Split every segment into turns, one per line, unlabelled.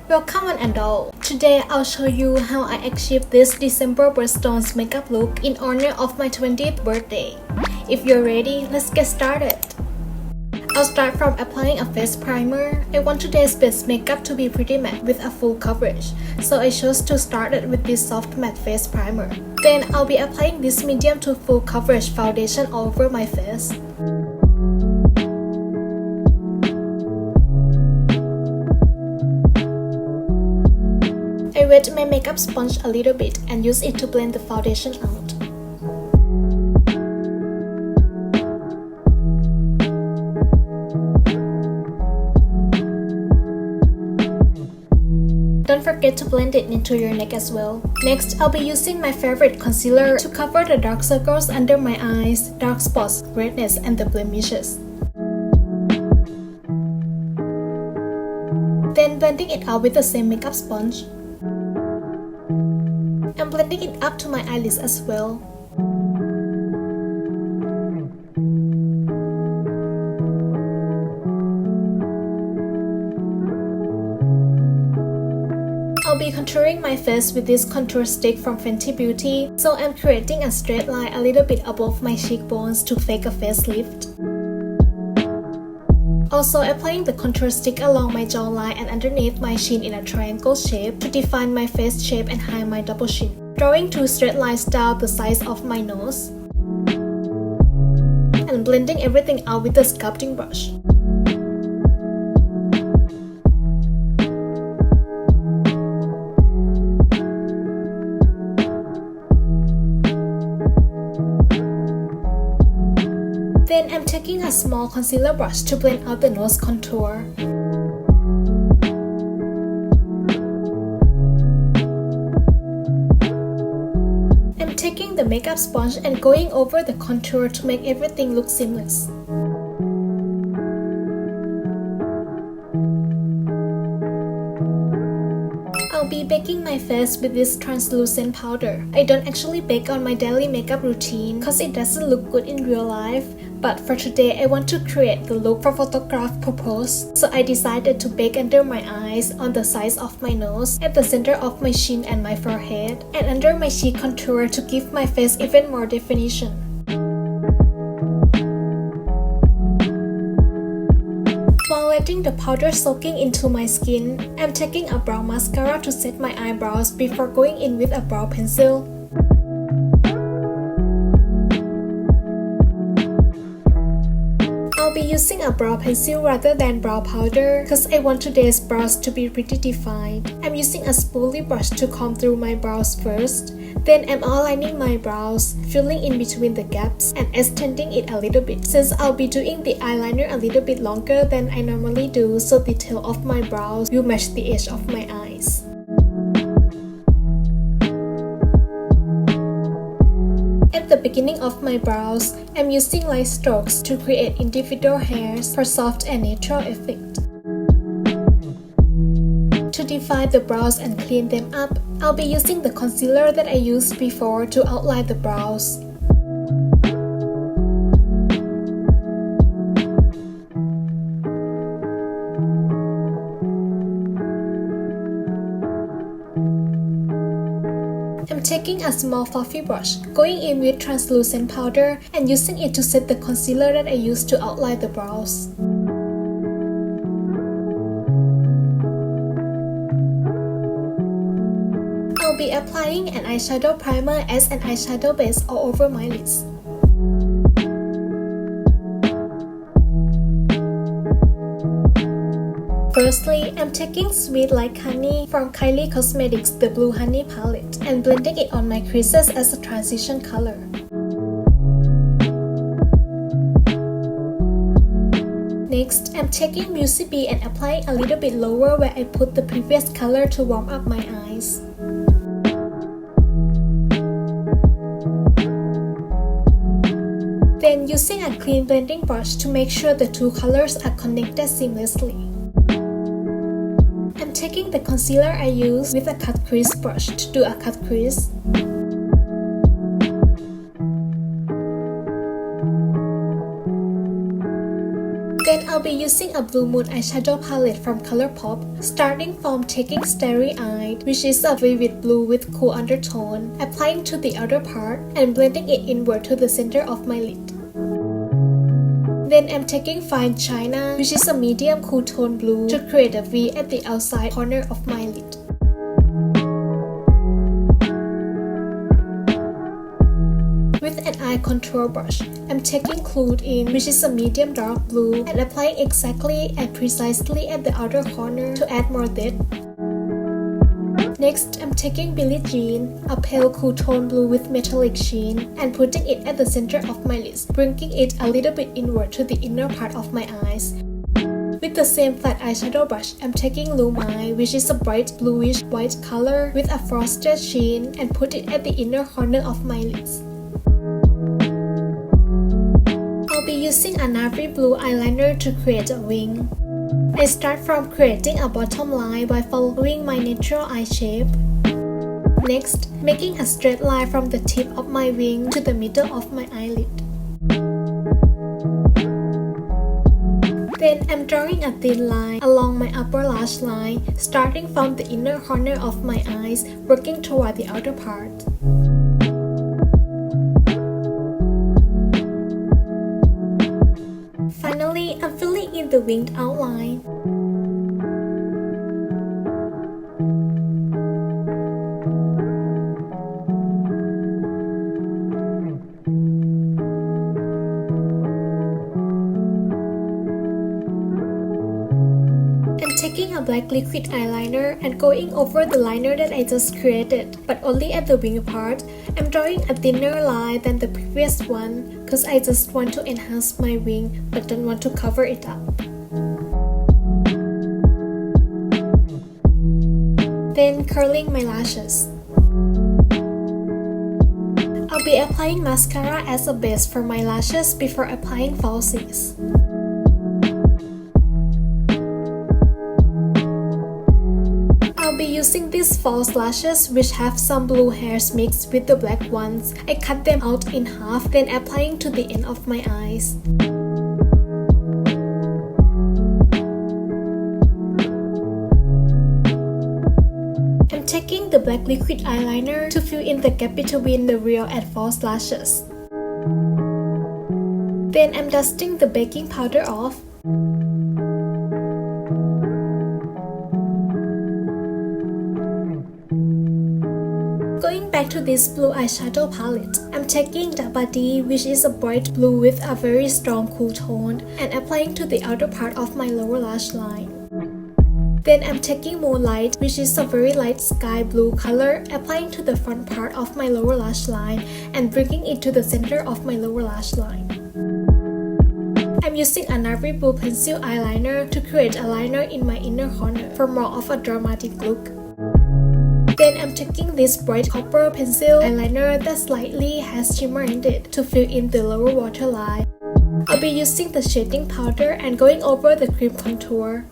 Welcome one and all. Today I'll show you how I achieved this December Birthstones makeup look in honor of my 20th birthday. If you're ready, let's get started. I'll start from applying a face primer. I want today's base makeup to be pretty matte with a full coverage, so I chose to start it with this soft matte face primer. Then I'll be applying this medium to full coverage foundation all over my face. I wet my makeup sponge a little bit and use it to blend the foundation out. Don't forget to blend it into your neck as well. Next, I'll be using my favorite concealer to cover the dark circles under my eyes, dark spots, redness, and the blemishes. Then blending it out with the same makeup sponge. I'm blending it up to my eyelids as well. I'll be contouring my face with this contour stick from FENTY Beauty, so I'm creating a straight line a little bit above my cheekbones to fake a facelift. Also applying the contour stick along my jawline and underneath my chin in a triangle shape to define my face shape and hide my double chin. Drawing two straight lines down the sides of my nose. And blending everything out with the sculpting brush. Then I'm taking a small concealer brush to blend out the nose contour. I'm taking the makeup sponge and going over the contour to make everything look seamless. I'll be baking my face with this translucent powder. I don't actually bake on my daily makeup routine cause it doesn't look good in real life, but for today I want to create the look for photograph purpose, so I decided to bake under my eyes, on the sides of my nose, at the center of my chin and my forehead, and under my cheek contour to give my face even more definition. While letting the powder soaking into my skin, I'm taking a brow mascara to set my eyebrows before going in with a brow pencil. I'll be using a brow pencil rather than brow powder because I want today's brows to be pretty defined. I'm using a spoolie brush to comb through my brows first. Then I'm outlining my brows, filling in between the gaps and extending it a little bit since I'll be doing the eyeliner a little bit longer than I normally do, so the tail of my brows will match the edge of my eyes. At the beginning of my brows, I'm using light strokes to create individual hairs for soft and natural effect. To define the brows and clean them up, I'll be using the concealer that I used before to outline the brows. I'm taking a small fluffy brush, going in with translucent powder and using it to set the concealer that I used to outline the brows. I'll be applying an eyeshadow primer as an eyeshadow base all over my lids. Firstly, I'm taking Sweet Like Honey from Kylie Cosmetics, the Blue Honey palette, and blending it on my creases as a transition color. Next, I'm taking Beauty Bee and applying a little bit lower where I put the previous color to warm up my eyes. Then using a clean blending brush to make sure the two colors are connected seamlessly. I'm taking the concealer I used with a cut crease brush to do a cut crease. Then I'll be using a Blue Moon eyeshadow palette from ColourPop, starting from taking Starry Eyed, which is a vivid blue with cool undertone, applying to the outer part and blending it inward to the center of my lid. Then I'm taking Fine China, which is a medium cool tone blue, to create a V at the outside corner of my lid. With an eye contour brush, I'm taking Clued In, which is a medium dark blue, and applying exactly and precisely at the outer corner to add more depth. Next, I'm taking Billie Jean, a pale cool tone blue with metallic sheen, and putting it at the center of my lid, bringing it a little bit inward to the inner part of my eyes. With the same flat eyeshadow brush, I'm taking Lumai, which is a bright bluish white color with a frosted sheen, and put it at the inner corner of my lids. I'll be using a navy blue eyeliner to create a wing. I start from creating a bottom line by following my natural eye shape. Next, making a straight line from the tip of my wing to the middle of my eyelid. Then I'm drawing a thin line along my upper lash line, starting from the inner corner of my eyes, working toward the outer part. Finally, I'm filling in the winged outline. I'm taking a black liquid eyeliner and going over the liner that I just created, but only at the wing part. I'm drawing a thinner line than the previous one because I just want to enhance my wing but don't want to cover it up. Then curling my lashes. I'll be applying mascara as a base for my lashes before applying falsies. I'll be using these false lashes which have some blue hairs mixed with the black ones. I cut them out in half, then applying to the end of my eyes. I'm taking the black liquid eyeliner to fill in the gap between the real and false lashes. Then I'm dusting the baking powder off. Going back to this blue eyeshadow palette, I'm taking Dabadi, which is a bright blue with a very strong cool tone, and applying to the outer part of my lower lash line. Then I'm taking Moonlight, which is a very light sky blue color, applying to the front part of my lower lash line and bringing it to the center of my lower lash line. I'm using a navy blue pencil eyeliner to create a liner in my inner corner for more of a dramatic look. Then I'm taking this bright copper pencil eyeliner that slightly has shimmer in it to fill in the lower waterline. I'll be using the shading powder and going over the cream contour.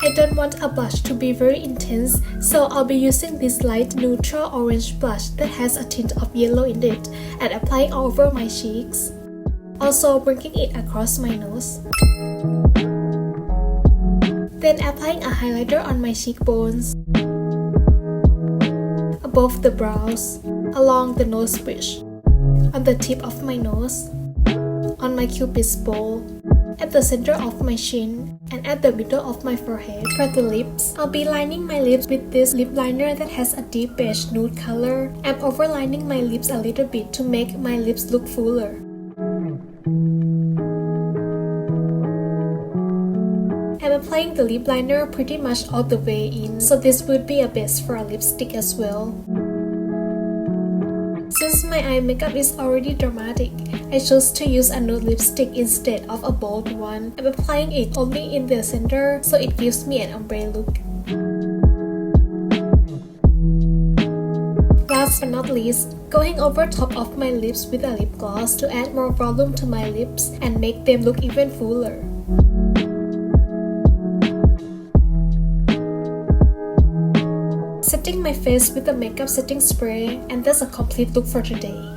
I don't want a blush to be very intense, so I'll be using this light neutral orange blush that has a tint of yellow in it and applying all over my cheeks. Also bringing it across my nose. Then applying a highlighter on my cheekbones, above the brows, along the nose bridge, on the tip of my nose, on my cupid's bow, at the center of my chin, and at the middle of my forehead. For the lips, I'll be lining my lips with this lip liner that has a deep beige nude color. I'm overlining my lips a little bit to make my lips look fuller. I'm applying the lip liner pretty much all the way in, so this would be a base for a lipstick as well. Since my eye makeup is already dramatic, I chose to use a nude lipstick instead of a bold one. I'm applying it only in the center so it gives me an ombre look. Last but not least, going over top of my lips with a lip gloss to add more volume to my lips and make them look even fuller. setting my face with a makeup setting spray, and that's a complete look for today.